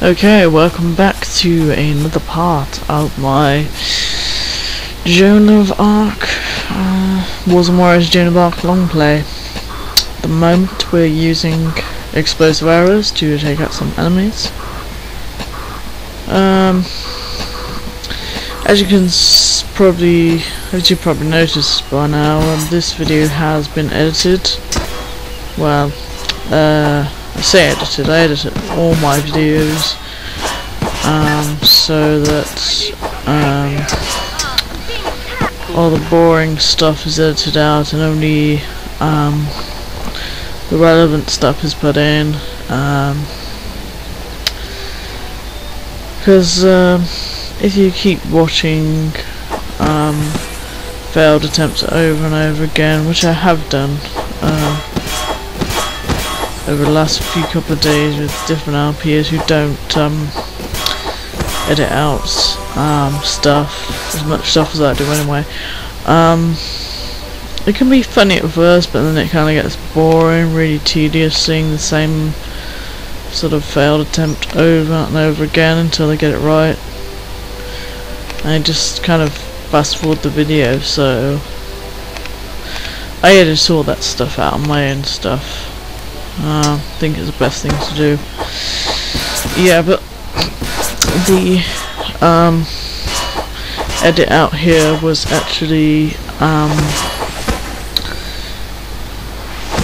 Okay, welcome back to another part of my Joan of Arc, Wars and Warriors Joan of Arc long play. At the moment we're using explosive arrows to take out some enemies. As you probably noticed by now, this video has been edited. Well, I say edited, I edited all my videos so that all the boring stuff is edited out and only the relevant stuff is put in, because if you keep watching failed attempts over and over again, which I have done over the last few couple of days with different LPs who don't edit out stuff, as much stuff as I do anyway. It can be funny at first, but then it kind of gets boring, really tedious seeing the same sort of failed attempt over and over again until they get it right. And I just kind of fast forward the video, so I edit all that stuff out on my own stuff. I think it's the best thing to do. Yeah, but the edit out here was actually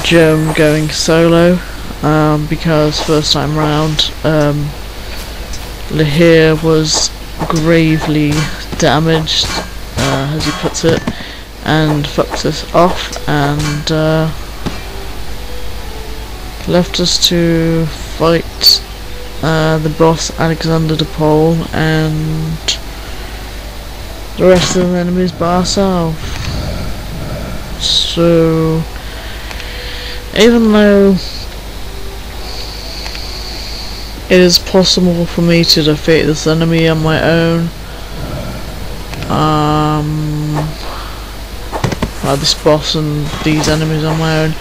Joan going solo, because first time round Lahir was gravely damaged, as he puts it, and fucked us off and left us to fight the boss Alexander the Pole and the rest of the enemies by ourselves. So even though it is possible for me to defeat this enemy on my own, this boss and these enemies on my own,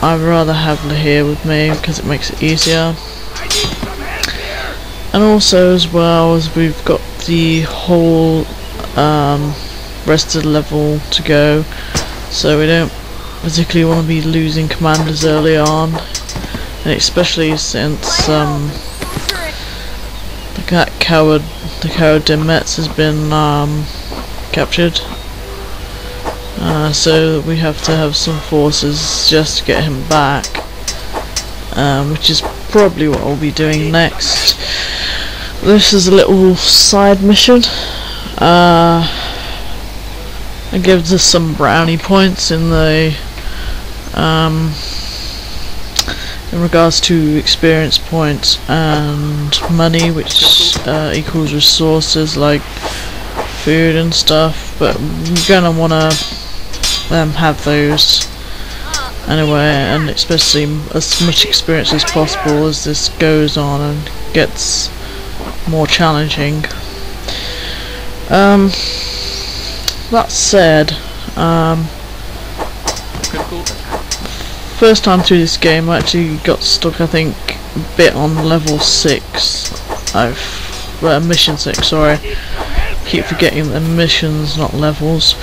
I'd rather have Lahir with me because it makes it easier. And also, as well, as we've got the whole rest of the level to go, so we don't particularly want to be losing commanders early on, and especially since the coward Dimetz has been captured. So we have to have some forces just to get him back, which is probably what I'll be doing next. This is a little side mission. It gives us some brownie points in the in regards to experience points and money, which equals resources like food and stuff, but we're gonna wanna have those anyway, and especially as much experience as possible as this goes on and gets more challenging. That said, first time through this game I actually got stuck, I think, a bit on level 6. Mission 6, sorry. Keep forgetting the missions, not levels.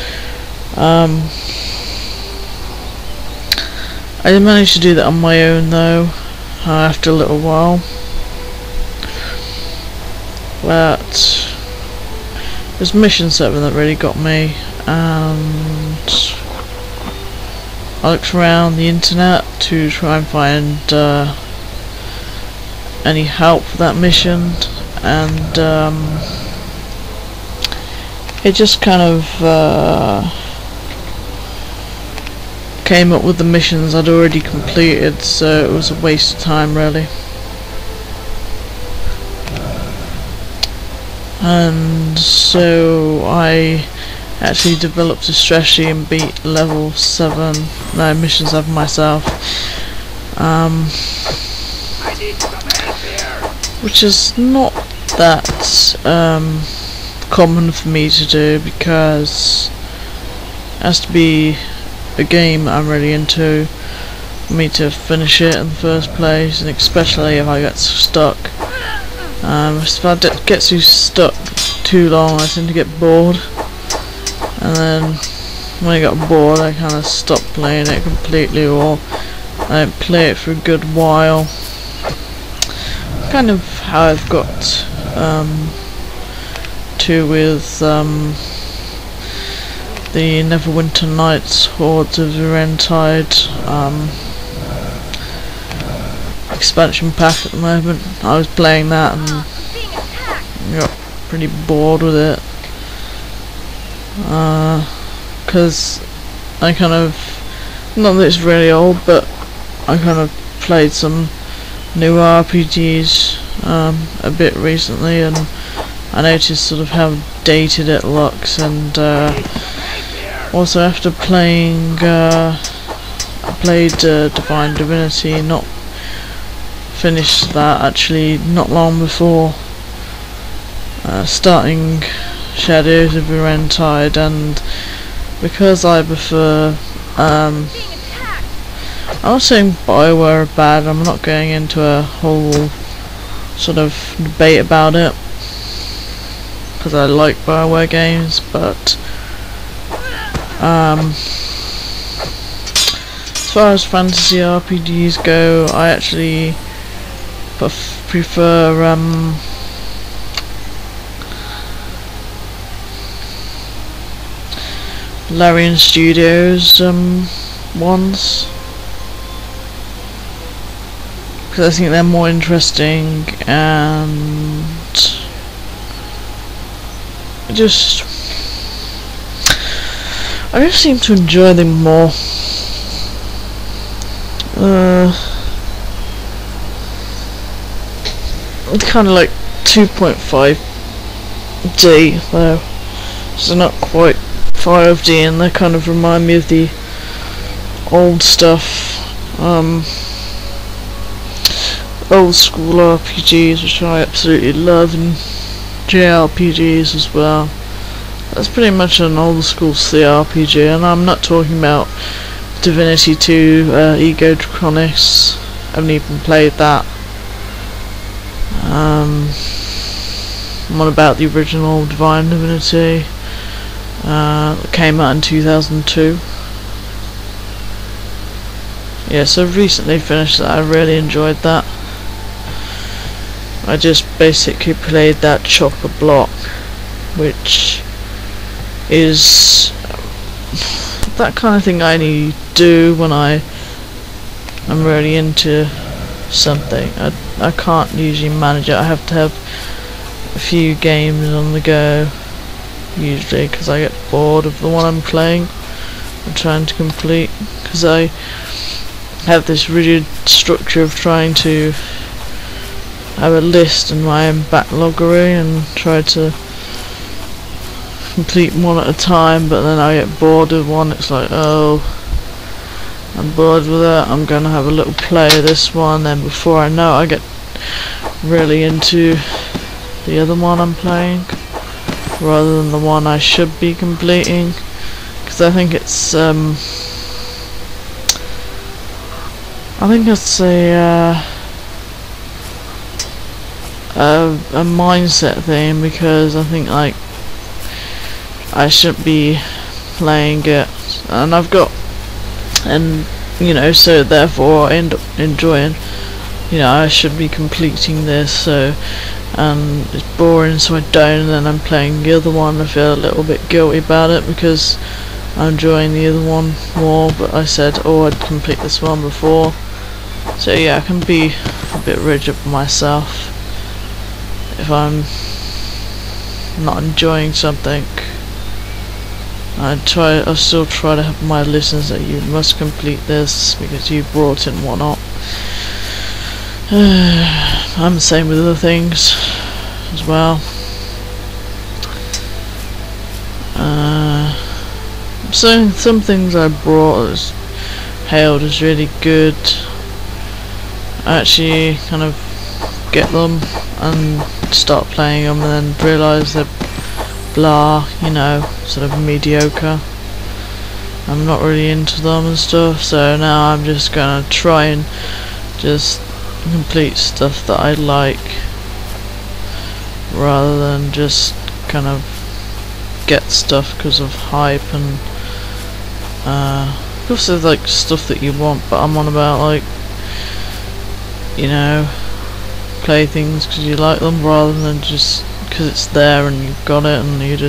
I did manage to do that on my own though, after a little while. But it was mission 7 that really got me, and I looked around the internet to try and find any help for that mission, and it just kind of came up with the missions I'd already completed, so it was a waste of time really. And so I actually developed a strategy and beat level 7, no, mission 7 myself, which is not that common for me to do, because it has to be a game I'm really into, me to finish it in the first place, and especially if I get stuck. If I get stuck too long, I tend to get bored, and then when I got bored I kind of stopped playing it completely, or I don't play it for a good while. Kind of how I've got to with the Neverwinter Nights Hordes of Verentide expansion pack at the moment. I was playing that and got pretty bored with it, because I kind of, not that it's really old, but I kind of played some new RPGs a bit recently, and I noticed sort of how dated it looks, and also after playing I played Divine Divinity, not finished that actually not long before starting Shadows of Verentide, and because I prefer I'm not saying BioWare are bad, I'm not going into a whole sort of debate about it, because I like BioWare games, but as far as fantasy RPGs go, I actually prefer Larian Studios ones, because I think they're more interesting, and I just seem to enjoy them more. It's kind of like 2.5D though, so not quite 5D, and they kind of remind me of the old stuff, old school RPGs, which I absolutely love, and JRPGs as well. That's pretty much an old school CRPG, and I'm not talking about Divinity 2, Ego Draconics. I haven't even played that. What about the original Divine Divinity that came out in 2002? Yes, I've recently finished that. I really enjoyed that. I just basically played that chock-a-block, which is that kind of thing I need to do when I'm really into something. I can't usually manage it. I have to have a few games on the go usually, because I get bored of the one I'm playing and trying to complete, because I have this rigid structure of trying to have a list in my own backloggery and try to complete one at a time, but then I get bored of one. It's like, oh, I'm bored with it, I'm gonna have a little play of this one, then before I know it, I get really into the other one I'm playing rather than the one I should be completing, because I think it's a mindset thing, because I think like I shouldn't be playing it, and you know, so therefore I end up enjoying, you know, I should be completing this, so, and it's boring so I don't, and then I'm playing the other one. I feel a little bit guilty about it because I'm enjoying the other one more, but I said, oh, I'd complete this one before. So yeah, I can be a bit rigid with myself if I'm not enjoying something. I still try to have my listeners that you must complete this because you brought in whatnot. I'm the same with other things as well. So some things I brought as hailed as really good, I actually kind of get them and start playing them and then realise they're blah, you know, sort of mediocre. I'm not really into them and stuff, so now I'm just gonna try and just complete stuff that I like, rather than just kind of get stuff because of hype. And also like stuff that you want, but I'm on about like, you know, play things because you like them rather than just because it's there and you've got it and you just